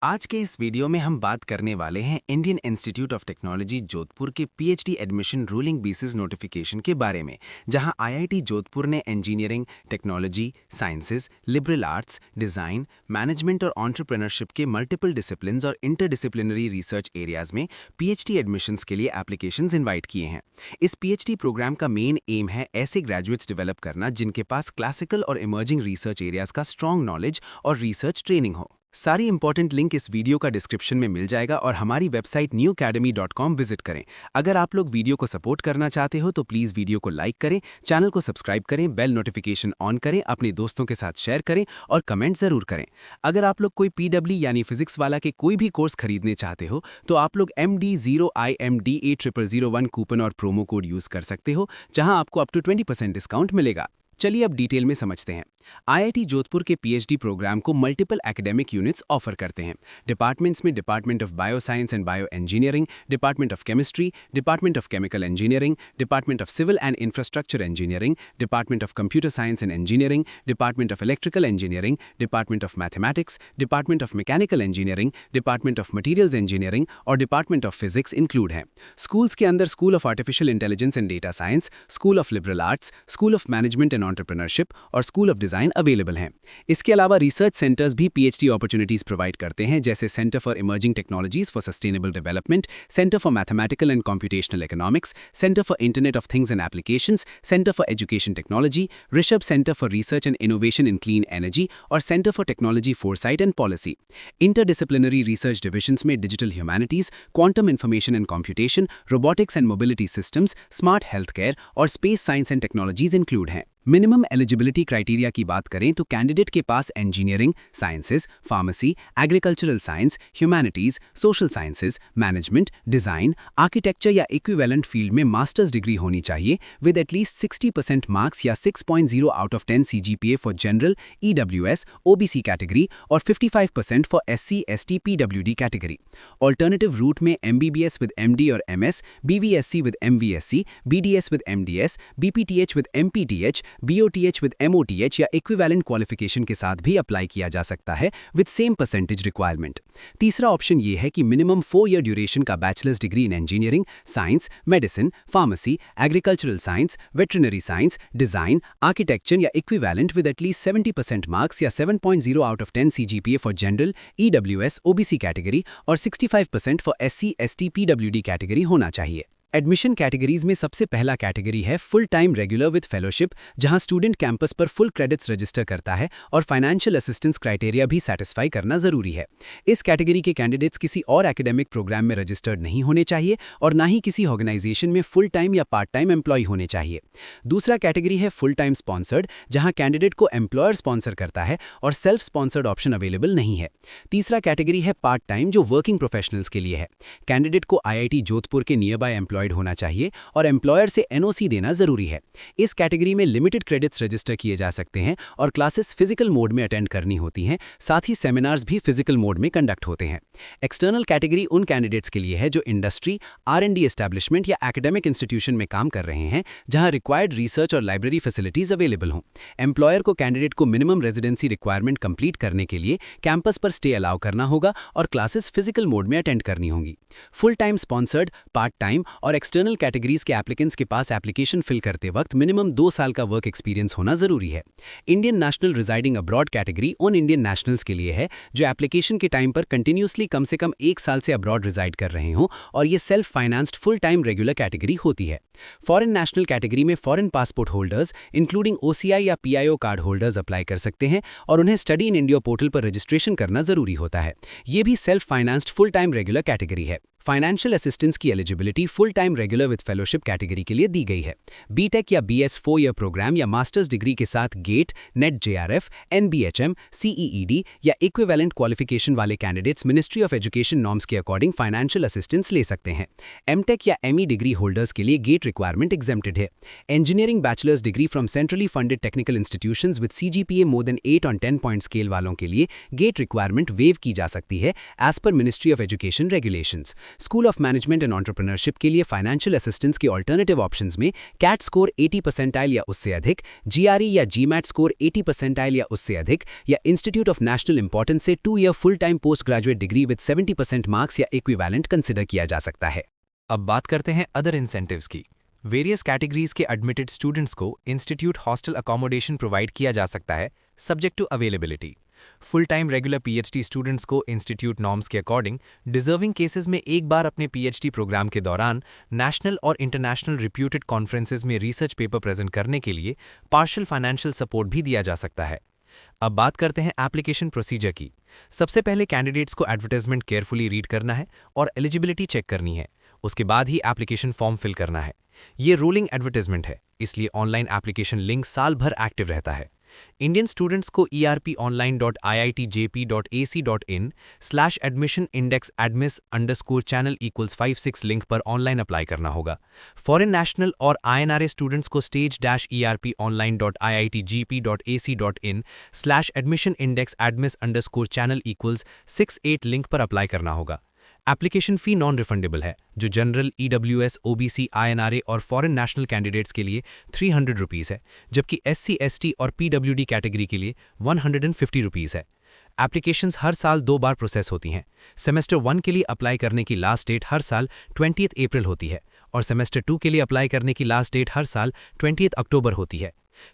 आज के इस वीडियो में हम बात करने वाले हैं Indian institute of technology Jodhpur के PhD admission rolling basis notification के बारे में, जहां आईआईटी जोधपुर ने engineering, technology, sciences, liberal arts, design, management और एंटरप्रेन्योरशिप के मल्टीपल डिसिप्लिन्स और इंटरडिसिप्लिनरी रिसर्च एरियाज में पीएचडी एडमिशंस के लिए एप्लीकेशंस इनवाइट किए हैं। इस पीएचडी प्रोग्राम का मेन एम है ऐसे ग्रेजुएट्स डेवलप करना जिनके पास क्लासिकल और इमर्जिंग रिसर्च एरियाज का स्ट्रॉन्ग नॉलेज और रिसर्च ट्रेनिंग हो। सारी इंपॉर्टेंट लिंक इस वीडियो का डिस्क्रिप्शन में मिल जाएगा और हमारी वेबसाइट newacademy.com विजिट करें। अगर आप लोग वीडियो को सपोर्ट करना चाहते हो तो प्लीज़ वीडियो को लाइक करें, चैनल को सब्सक्राइब करें, बेल नोटिफिकेशन ऑन करें, अपने दोस्तों के साथ शेयर करें और कमेंट ज़रूर करें। अगर आप लोग कोई पीडब्ल्यू यानी फिजिक्स वाला के कोई भी कोर्स खरीदने चाहते हो तो आप लोग MD0IMDA0001 कूपन और प्रोमो कोड यूज़ कर सकते हो, जहां आपको अप टू 20% डिस्काउंट मिलेगा। चलिए अब डिटेल में समझते हैं। आईआईटी जोधपुर के पीएचडी प्रोग्राम को मल्टीपल एकेडमिक यूनिट्स ऑफर करते हैं। डिपार्टमेंट्स में department of bio science and bio engineering, department of chemistry, department of chemical engineering, department of civil and infrastructure engineering, department of computer science and engineering, department of electrical engineering, department of mathematics, department of mechanical engineering, department of materials engineering और department of physics include हैं। Schools के अंदर school of artificial intelligence and data science, school of liberal arts, school of management and entrepreneurship और school of design available हैं। इसके अलावा research centres भी PhD opportunities provide करते हैं, जैसे centre for emerging technologies for sustainable development, centre for mathematical and computational economics, centre for internet of things and applications, centre for education technology, Rishabh centre for research and innovation in clean energy और centre for technology foresight and policy. Interdisciplinary research divisions में digital humanities, quantum information and computation, robotics and mobility systems, smart health care और space science and technologies include हैं। Minimum eligibility criteria की बात करें तो candidate के पास engineering, sciences, pharmacy, agricultural science, humanities, social sciences, management, design, architecture या equivalent field में मास्टर्स डिग्री होनी चाहिए विद एटलीस्ट 60% मार्क्स या 6.0 out of 10 CGPA for general, EWS, OBC category और 55% for SC, ST, PWD category. Alternative root में MBBS with MD और MS, BVSC with MVSC, BDS with MDS, BPTH with MPTH, BOTH with MOTH या equivalent qualification के साथ भी apply किया जा सकता है विद सेम परसेंटेज रिक्वायरमेंट। तीसरा ऑप्शन ये है कि मिनिमम 4 ईयर ड्यूरेशन का bachelors degree in engineering, science, medicine, pharmacy, agricultural science, veterinary science, design, architecture या इक्विवेलेंट विद एटलीस्ट 70% मार्क्स या 7.0 out of 10 CGPA for general, EWS, OBC category और 65% for SC, ST, PWD category होना चाहिए। Admission categories में सबसे पहला category है full time regular with fellowship, जहां स्टूडेंट कैंपस पर फुल क्रेडिट्स रजिस्टर करता है और फाइनेंशियल असिस्टेंस क्राइटेरिया भी सेटिस्फाई करना जरूरी है। इस कैटेगरी के कैंडिडेट्स किसी और एकेडमिक प्रोग्राम में रजिस्टर्ड नहीं होने चाहिए और ना ही किसी ऑर्गेनाइजेशन में फुल टाइम या पार्ट टाइम एम्प्लॉय होने चाहिए। दूसरा कैटेगरी है फुल टाइम स्पॉन्सर्ड, जहां कैंडिडेट को एम्प्लॉयर स्पॉन्सर करता है और सेल्फ स्पॉन्सर्ड ऑप्शन अवेलेबल नहीं है। तीसरा कैटेगरी है पार्ट टाइम, जो वर्किंग प्रोफेशनल्स के लिए है। कैंडिडेट को आईआईटी जोधपुर के नियर बाय होना चाहिए और एम्प्लॉयर से एनओसी देना जरूरी है। इस कैटेगरी में लिमिटेड क्रेडिट्स रजिस्टर किए जा सकते हैं और क्लासेस फिजिकल मोड में अटेंड करनी होती हैं, साथ ही सेमिनार्स भी फिजिकल मोड में कंडक्ट होते हैं। एक्सटर्नल कैटेगरी उन कैंडिडेट्स के लिए है जो इंडस्ट्री, R&D एस्टैब्लिशमेंट या एकेडमिक इंस्टीट्यूशन में काम कर रहे हैं, जहां रिक्वायर्ड रिसर्च और लाइब्रेरी फैसिलिटीज अवेलेबल हों। एम्प्लॉयर को कैंडिडेट को मिनिमम रेजिडेंसी रिक्वायरमेंट कंप्लीट करने के लिए कैंपस पर स्टे अलाउ करना होगा और क्लासेस फिजिकल मोड में अटेंड करनी होंगी। Full time sponsored, part time और एक्सटर्नल कैटेगरीज के एप्लीकेंट्स के पास एप्लीकेशन फिल करते वक्त मिनिमम 2 साल का वर्क एक्सपीरियंस होना जरूरी है। Indian national residing abroad category उन इंडियन नेशनल्स के लिए है जो एप्लीकेशन के टाइम पर कंटिन्यूसली कम से कम 1 साल से अब्रॉड रिजाइड कर रहे हों और ये self financed full time regular category होती है। फॉरेन नेशनल कैटेगरी में foreign passport holders including OCI या PIO कार्ड होल्डर्स अप्लाई कर सकते हैं और उन्हें स्टडी इन इंडिया पोर्टल पर रजिस्ट्रेशन करना जरूरी होता है। ये भी self financed full time regular category है। फाइनेंशियल असिस्टेंस की eligibility full time regular with fellowship category के लिए दी गई है। बीटेक या BS 4 ईयर प्रोग्राम या मास्टर्स डिग्री के साथ GATE, NET JRF, NBHM, CEED या इक्विवेलेंट क्वालिफिकेशन वाले candidates ministry of education norms के अकॉर्डिंग फाइनेंशियल असिस्टेंस ले सकते हैं। MTech या ME डिग्री होल्डर्स के लिए गेट रिक्वायरमेंट एग्जेम्प्टेड है। Engineering bachelors degree from centrally funded technical institutions with CGPA more than 8 on 10 point scale वालों के लिए गेट रिक्वायरमेंट वेव की जा सकती है as per ministry of education regulations. School of management and entrepreneurship के लिए फाइनेंशियल असिस्टेंस के ऑल्टरनेटिव ऑप्शंस में कैट स्कोर 80 परसेंटाइल या उससे अधिक, जीआरई या जीमैट स्कोर 80 परसेंटाइल या उससे अधिक, या इंस्टीट्यूट ऑफ नेशनल इंपॉर्टेंस से 2 year full time post graduate degree with 70% marks या इक्विवेलेंट कंसिडर किया जा सकता है। अब बात करते हैं अदर इंसेंटिव्स की। वेरियस कैटेगरीज के एडमिटेड स्टूडेंट्स को इंस्टीट्यूट हॉस्टल अकोमोडेशन प्रोवाइड किया जा सकता है subject to availability. Full time regular PhD students को इंस्टीट्यूट नॉर्म्स के अकॉर्डिंग डिजर्विंग केसेस में एक बार अपने पीएचडी प्रोग्राम के दौरान नेशनल और इंटरनेशनल रिप्यूटेड कॉन्फ्रेंसेज में रिसर्च पेपर प्रेजेंट करने के लिए पार्शियल फाइनेंशियल सपोर्ट भी दिया जा सकता है। अब बात करते हैं एप्लीकेशन प्रोसीजर की। सबसे पहले कैंडिडेट्स को एडवर्टाइजमेंट केयरफुली रीड करना है और एलिजिबिलिटी चेक करनी है। उसके बाद ही एप्लीकेशन फॉर्म फिल करना है। ये रोलिंग एडवर्टाइजमेंट है, इसलिए ऑनलाइन एप्लीकेशन लिंक साल भर एक्टिव रहता है। इंडियन स्टूडेंट्स को erponline.iitjp.ac.in/admission-index-admis_channel=56 लिंक पर ऑनलाइन अप्लाई करना होगा। फॉरेन नेशनल और INRA स्टूडेंट्स को stage-erponline.iitgp.ac.in/admission-index-admis_channel=68 लिंक पर अप्लाई करना होगा। एप्लीकेशन फ़ी नॉन रिफंडेबल है, जो जनरल EWS OBC INRA और फॉरेन नेशनल कैंडिडेट्स के लिए 300 रुपीज़ है, जबकि SC ST और PWD कैटेगरी के लिए 150 रुपीज़ है। एप्लीकेशंस हर साल 2 बार प्रोसेस होती हैं। सेमेस्टर 1 के लिए अप्लाई करने की लास्ट डेट हर साल 20 अप्रैल होती है और सेमेस्टर 2 के लिए अप्लाई करने की लास्ट डेट हर साल 20 अक्टूबर होती है।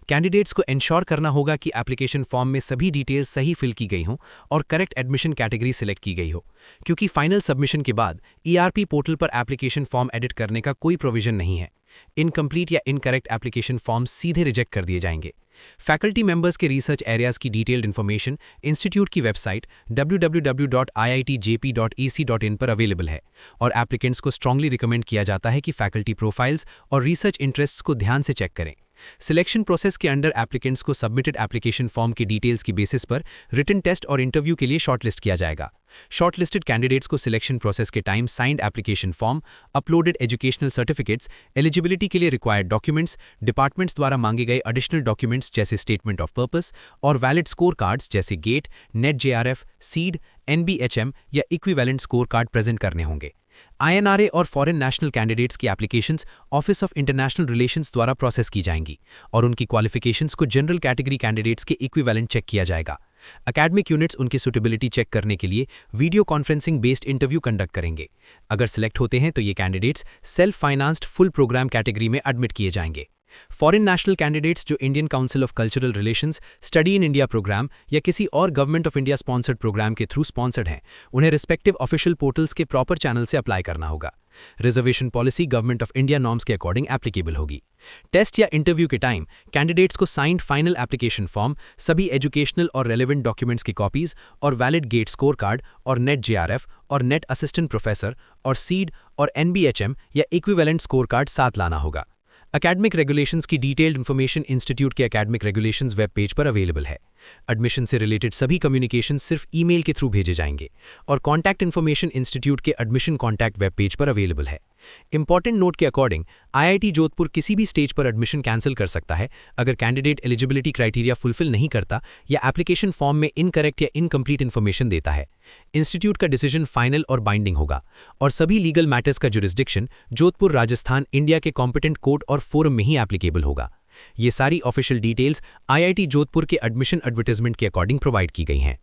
कैंडिडेट्स को इंश्योर करना होगा कि एप्लीकेशन फॉर्म में सभी डिटेल्स सही फिल की गई हों और करेक्ट एडमिशन कैटेगरी सिलेक्ट की गई हो, क्योंकि फाइनल सबमिशन के बाद ERP पोर्टल पर एप्लीकेशन फॉर्म एडिट करने का कोई प्रोविजन नहीं है। इनकम्प्लीट या इनकरेक्ट एप्लीकेशन फॉर्म सीधे रिजेक्ट कर दिए जाएंगे। फैकल्टी मेंबर्स के रिसर्च एरियाज की डिटेल्ड इन्फॉर्मेशन इंस्टीट्यूट की वेबसाइट www.iitjp.ac.in पर अवेलेबल है और एप्लीकेंट्स को स्ट्रांगली रिकमेंड किया जाता है कि फैकल्टी प्रोफाइल्स और रिसर्च इंटरेस्ट्स को ध्यान से चेक करें। सिलेक्शन प्रोसेस के अंडर एप्लीकेंट्स को सबमिटेड एप्लीकेशन फॉर्म की डिटेल्स की बेसिस पर रिटन टेस्ट और इंटरव्यू के लिए शॉर्टलिस्ट किया जाएगा। शॉर्टलिस्टेड कैंडिडेट्स को सिलेक्शन प्रोसेस के time signed application form, uploaded educational certificates, eligibility के लिए रिक्वायर्ड डॉक्यूमेंट्स, डिपार्टमेंट्स द्वारा मांगे गए एडिशनल डॉक्यूमेंट्स जैसे स्टेटमेंट ऑफ पर्पस और वैलिड स्कोर कार्ड्स जैसे gate, NET JRF, CEED, NBHM या इक्विवेलेंट स्कोर कार्ड प्रेजेंट करने होंगे। INRA और फॉरेन नेशनल कैंडिडेट्स की applications office of international relations द्वारा प्रोसेस की जाएंगी और उनकी क्वालिफिकेशंस को जनरल कैटेगरी कैंडिडेट्स के इक्विवेलेंट चेक किया जाएगा। एकेडमिक यूनिट्स उनकी सुटेबिलिटी चेक करने के लिए video conferencing based interview conduct करेंगे। अगर सिलेक्ट होते हैं तो ये candidates self financed full programme category में एडमिट किए जाएंगे। फॉरेन नेशनल कैंडिडेट्स जो Indian Council of Cultural Relations, study in India program या किसी और government of India sponsored program के थ्रू स्पॉन्सर्ड हैं, उन्हें रिस्पेक्टिव ऑफिशियल पोर्टल्स के प्रॉपर चैनल से अप्लाई करना होगा। Reservation policy government of India norms के अकॉर्डिंग एप्लीकेबल होगी। टेस्ट या इंटरव्यू के टाइम कैंडिडेट्स को साइंड फाइनल एप्लीकेशन फॉर्म, सभी एजुकेशनल और रेलेवेंट डॉक्यूमेंट्स की कॉपीज और वैलिड गेट स्कोर कार्ड और नेट JRF और नेट असिस्टेंट प्रोफेसर और सीड और NBHM या इक्विवेलेंट स्कोर कार्ड साथ लाना होगा। एकेडमिक रेगुलेशंस की डिटेल्ड इन्फॉर्मेशन इंस्टीट्यूट के एकेडमिक रेगुलेशंस वेब पेज पर अवेलेबल है। एडमिशन से रिलेटेड सभी कम्युनिकेशन सिर्फ ईमेल के थ्रू भेजे जाएंगे और कॉन्टैक्ट इन्फॉर्मेशन इंस्टीट्यूट के एडमिशन कॉन्टैक्ट वेब पेज पर अवेलेबल है। इंपॉर्टेंट नोट के अकॉर्डिंग IIT जोधपुर किसी भी स्टेज पर एडमिशन कैंसिल कर सकता है अगर कैंडिडेट एलिजिबिलिटी क्राइटेरिया फुलफिल नहीं करता या एप्लीकेशन फॉर्म में इनकरेक्ट या इनकम्प्लीट इन्फॉर्मेशन देता है। इंस्टीट्यूट का डिसीजन फाइनल और बाइंडिंग होगा और सभी लीगल मैटर्स का जुरिस्डिक्शन जोधपुर, राजस्थान, इंडिया के कॉम्पिटेंट कोर्ट और फोरम में ही एप्लीकेबल होगा। ये सारी ऑफिशियल डिटेल्स IIT जोधपुर के एडमिशन एडवर्टाइजमेंट के अकॉर्डिंग प्रोवाइड की गई हैं।